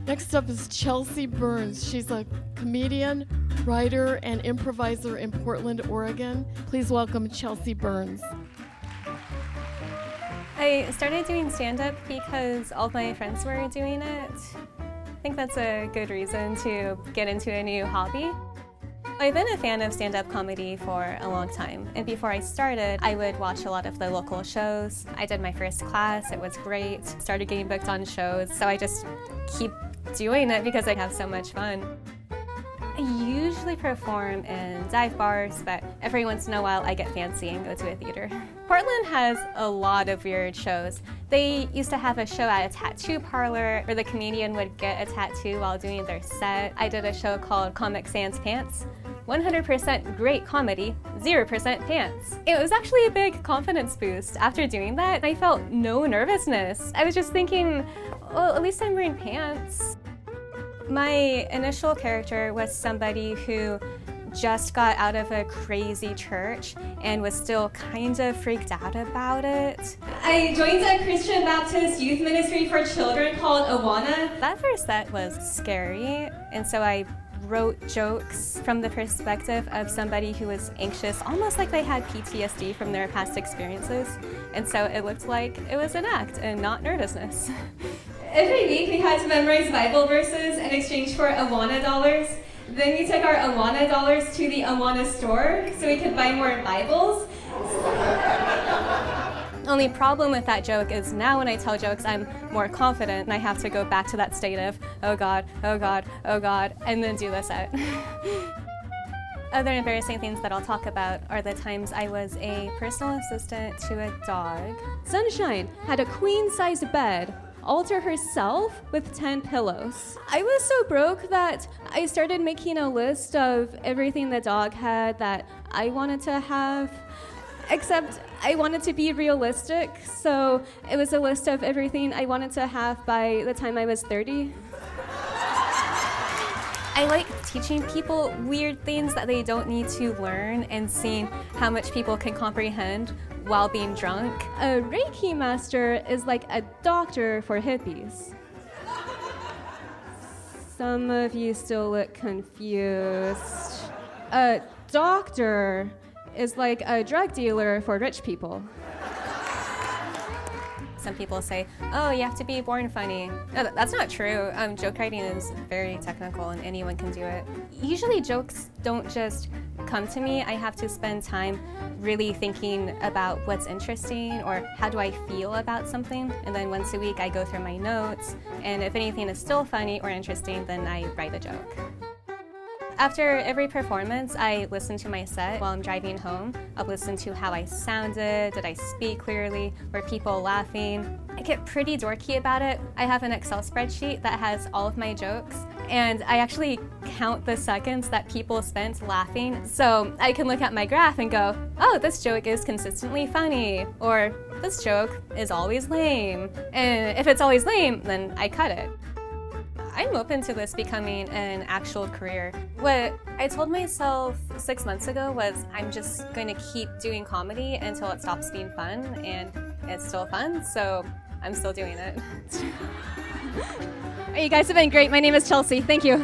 Next up is Chelsea Burns. She's a comedian, writer, and improviser in Portland, Oregon. Please welcome Chelsea Burns. I started doing stand-up because all of my friends were doing it. I think that's a good reason to get into a new hobby. I've been a fan of stand-up comedy for a long time, and before I started, I would watch a lot of the local shows. I did my first class, it was great, started getting booked on shows, so I just keep doing it because I have so much fun. I usually perform in dive bars, but every once in a while I get fancy and go to a theater. Portland has a lot of weird shows. They used to have a show at a tattoo parlor where the comedian would get a tattoo while doing their set. I did a show called Comic Sans Pants. 100% great comedy, 0% pants. It was actually a big confidence boost. After doing that, I felt no nervousness. I was just thinking, well, at least I'm wearing pants. My initial character was somebody who just got out of a crazy church and was still kind of freaked out about it. I joined a Christian Baptist youth ministry for children called Awana. That first set was scary, and so I wrote jokes from the perspective of somebody who was anxious, almost like they had PTSD from their past experiences. And so it looked like it was an act and not nervousness. Every week we had to memorize Bible verses in exchange for Awana dollars. Then we took our Awana dollars to the Awana store so we could buy more Bibles. Only problem with that joke is now when I tell jokes, I'm more confident and I have to go back to that state of, oh God, oh God, oh God, and then do the set. Other embarrassing things that I'll talk about are the times I was a personal assistant to a dog. Sunshine had a queen-size bed all to herself with 10 pillows. I was so broke that I started making a list of everything the dog had that I wanted to have. Except I wanted to be realistic, so it was a list of everything I wanted to have by the time I was 30. I like teaching people weird things that they don't need to learn and seeing how much people can comprehend while being drunk. A Reiki master is like a doctor for hippies. Some of you still look confused. A doctor is like a drug dealer for rich people. Some people say, oh, you have to be born funny. No, that's not true. Joke writing is very technical and anyone can do it. Usually jokes don't just come to me. I have to spend time really thinking about what's interesting or how do I feel about something. And then once a week I go through my notes, and if anything is still funny or interesting, then I write a joke. After every performance, I listen to my set while I'm driving home. I'll listen to how I sounded, did I speak clearly, were people laughing? I get pretty dorky about it. I have an Excel spreadsheet that has all of my jokes, and I actually count the seconds that people spent laughing, so I can look at my graph and go, oh, this joke is consistently funny, or this joke is always lame. And if it's always lame, then I cut it. I'm open to this becoming an actual career. What I told myself 6 months ago was I'm just going to keep doing comedy until it stops being fun, and it's still fun, so I'm still doing it. You guys have been great. My name is Chelsea. Thank you.